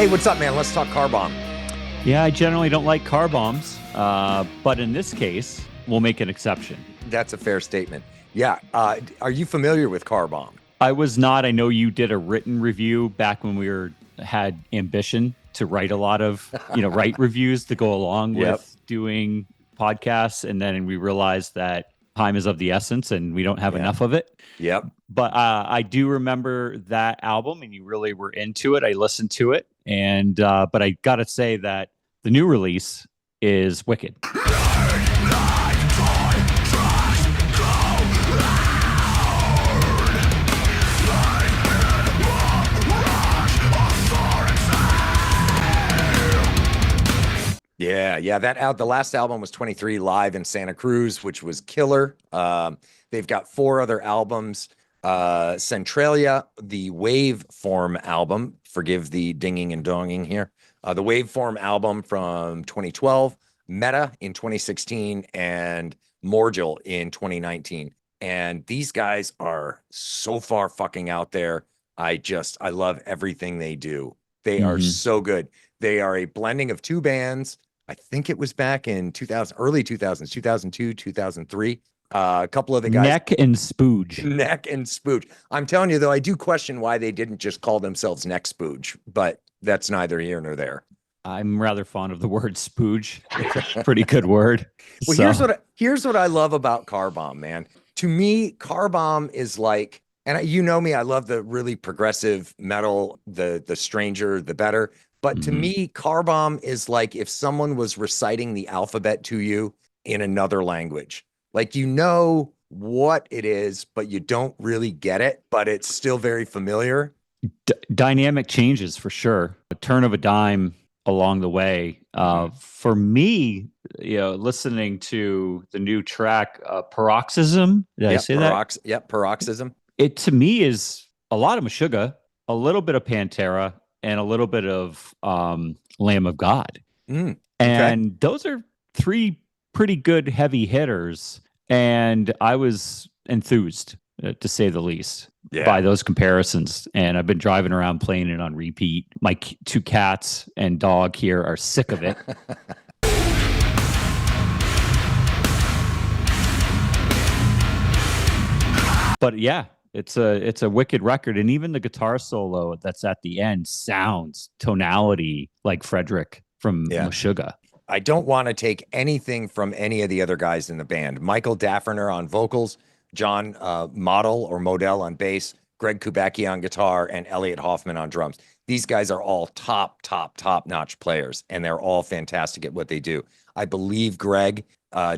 Hey, what's up, man? Let's talk CarBomb. Yeah, I generally don't like car bombs, but in this case, we'll make an exception. That's a fair statement. Yeah. Are you familiar with CarBomb? I was not. I know you did a written review back when had ambition to write a lot of, write reviews to go along Yep. with doing podcasts, and then we realized that time is of the essence, and we don't have enough of it. Yep. But I do remember that album, and you really were into it. I listened to it, and but I gotta say that the new release is wicked. Yeah. The last album was 23 live in Santa Cruz, which was killer. They've got 4 other albums. Centralia, the Waveform album, forgive the dinging and donging here. The Waveform album from 2012, Meta in 2016, and Morgil in 2019. And these guys are so far fucking out there. I love everything they do. They are so good. They are a blending of 2 bands. I think it was back in early 2000s, 2002, 2003. A couple of the guys. Neck and Spooge. I'm telling you, though, I do question why they didn't just call themselves Neck Spooge, but that's neither here nor there. I'm rather fond of the word spooge. It's a pretty good word. Well, here's what I love about CarBomb, man. To me, CarBomb is like, and you know me, I love the really progressive metal, the stranger, the better. But to me, CarBomb is like if someone was reciting the alphabet to you in another language. Like, you know what it is, but you don't really get it, but it's still very familiar. Dynamic changes for sure. A turn of a dime along the way. For me, listening to the new track, Paroxysm. Did I say that? Yep, Paroxysm. It to me is a lot of Meshuggah, a little bit of Pantera, and a little bit of Lamb of God. Okay. And those are 3 pretty good heavy hitters. And I was enthused, to say the least, by those comparisons. And I've been driving around playing it on repeat. My 2 cats and dog here are sick of it. But yeah, it's a wicked record, and even the guitar solo that's at the end sounds tonality like Frederick from Meshuggah. I don't want to take anything from any of the other guys in the band. Michael Daffner on vocals, John Modell on bass, Greg Kubacki on guitar, and Elliot Hoffman on drums. These guys are all top-notch players, and they're all fantastic at what they do. I believe Greg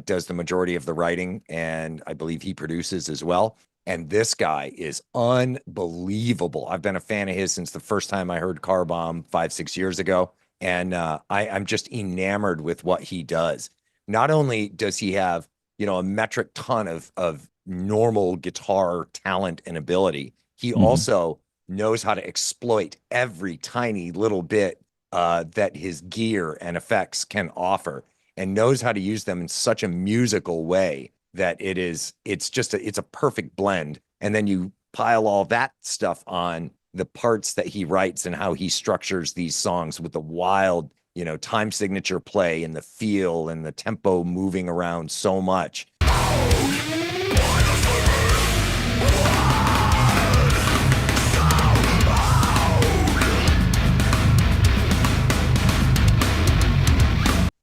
does the majority of the writing, and I believe he produces as well. And this guy is unbelievable. I've been a fan of his since the first time I heard CarBomb 5-6 years ago. And I'm just enamored with what he does. Not only does he have, a metric ton of normal guitar talent and ability, he also knows how to exploit every tiny little bit that his gear and effects can offer, and knows how to use them in such a musical way that it's a perfect blend. And then you pile all that stuff on the parts that he writes and how he structures these songs with the wild, time signature play and the feel and the tempo moving around so much.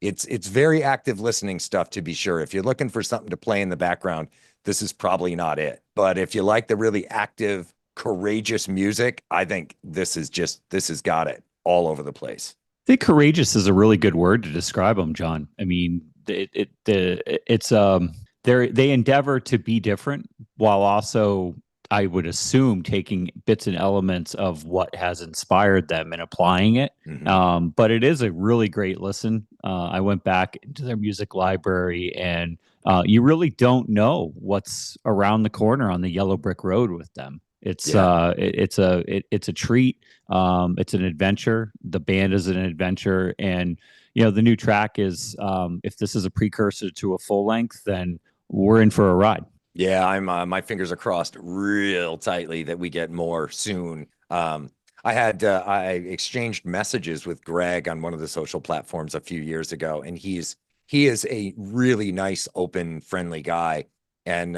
It's very active listening stuff, to be sure. If you're looking for something to play in the background, this is probably not it. But if you like the really active, courageous music, I think this has got it all over the place. I think courageous is a really good word to describe them, John. I mean, they endeavor to be different while also, I would assume, taking bits and elements of what has inspired them and applying it. But it is a really great listen. I went back into their music library, and you really don't know what's around the corner on the yellow brick road with them. It's a treat. It's an adventure. The band is an adventure, and the new track is, if this is a precursor to a full length, then we're in for a ride. Yeah, I'm my fingers are crossed real tightly that we get more soon. I exchanged messages with Greg on one of the social platforms a few years ago, and he is a really nice, open, friendly guy. And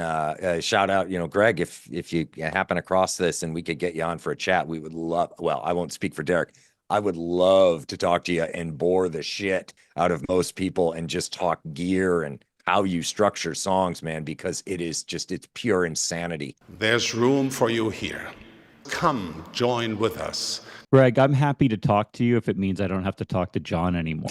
shout out, Greg, if you happen across this and we could get you on for a chat, we would love. Well, I won't speak for Derek. I would love to talk to you and bore the shit out of most people and just talk gear and how you structure songs, man, because it's pure insanity. There's room for you here. Come join with us. Greg, I'm happy to talk to you if it means I don't have to talk to John anymore.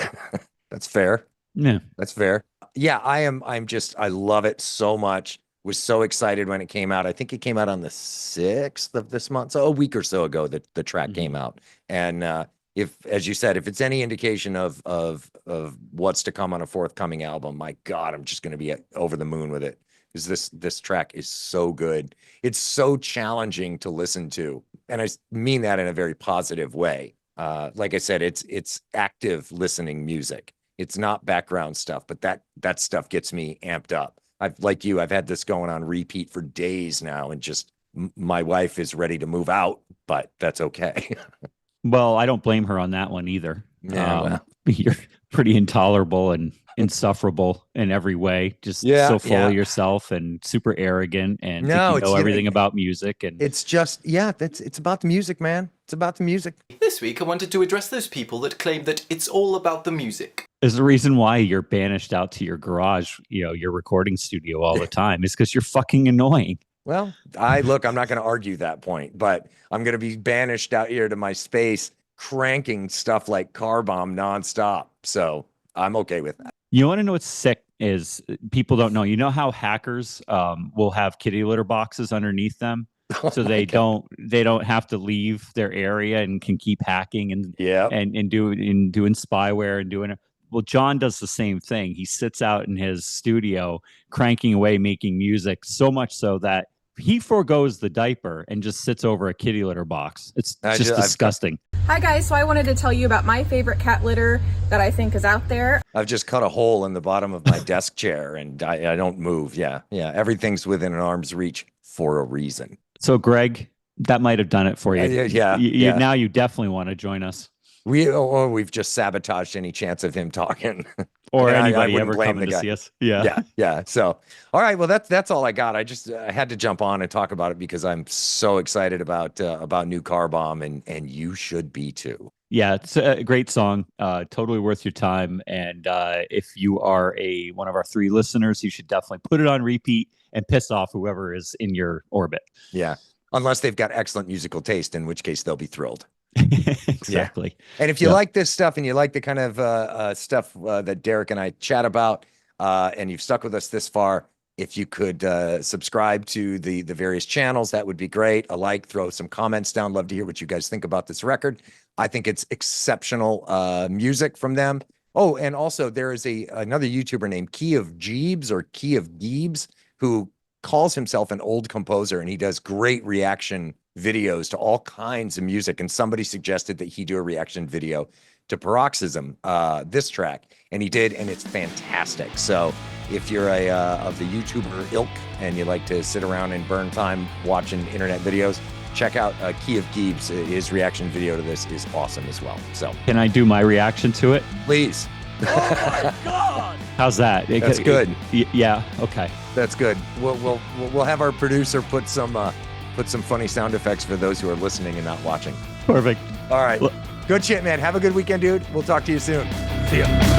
That's fair. Yeah. That's fair. Yeah, I love it so much. Was so excited when it came out. I think it came out on the 6th of this month. So a week or so ago that the track came out. And if, as you said, if it's any indication of what's to come on a forthcoming album, my God, I'm just going to be over the moon with it. Because this track is so good. It's so challenging to listen to. And I mean that in a very positive way. Like I said, it's active listening music. It's not background stuff, but that stuff gets me amped up. I've had this going on repeat for days now, and just my wife is ready to move out, but that's okay. Well, I don't blame her on that one either. Yeah, You're pretty intolerable and insufferable in every way. Just so full of yourself and super arrogant and think you know everything about music. And it's just, it's about the music, man. It's about the music. This week, I wanted to address those people that claim that it's all about the music. There's the reason why you're banished out to your garage, your recording studio all the time, is because you're fucking annoying. Well, I'm not going to argue that point, but I'm going to be banished out here to my space, cranking stuff like CarBomb nonstop. So I'm okay with that. You want to know what's sick is people don't know. You know how hackers will have kitty litter boxes underneath them, so they don't have to leave their area and can keep hacking and doing spyware and doing it. Well, John does the same thing. He sits out in his studio cranking away, making music, so much so that he forgoes the diaper and just sits over a kitty litter box. It's just disgusting. Hi guys, so I wanted to tell you about my favorite cat litter that I think is out there. I've just cut a hole in the bottom of my desk chair and I don't move. Yeah. Everything's within an arm's reach for a reason. So Greg, that might have done it for you. Yeah. Now you definitely want to join us. We've just sabotaged any chance of him talking. Or anybody ever coming to see us. Yeah. So, all right. Well, that's all I got. I had to jump on and talk about it because I'm so excited about new CarBomb, and you should be too. Yeah, it's a great song. Totally worth your time. And if you are one of our 3 listeners, you should definitely put it on repeat and piss off whoever is in your orbit. Yeah. Unless they've got excellent musical taste, in which case they'll be thrilled. Exactly. Yeah. And if you like this stuff and you like the kind of stuff that Derek and I chat about, and you've stuck with us this far, if you could subscribe to the various channels, that would be great. Throw some comments down. Love to hear what you guys think about this record. I think it's exceptional music from them. Oh, and also there is another YouTuber named Key of Geebs who calls himself an old composer, and he does great reaction videos to all kinds of music. And somebody suggested that he do a reaction video to Paroxysm, this track, and he did, and it's fantastic. So if you're of the YouTuber ilk and you like to sit around and burn time watching internet videos, check out Key of Geebs. His reaction video to this is awesome as well. So can I do my reaction to it? Please. Oh my God! How's that? That's good. Yeah. Okay. That's good. We'll have our producer put some funny sound effects for those who are listening and not watching. Perfect. All right. Good shit, man. Have a good weekend, dude. We'll talk to you soon. See ya.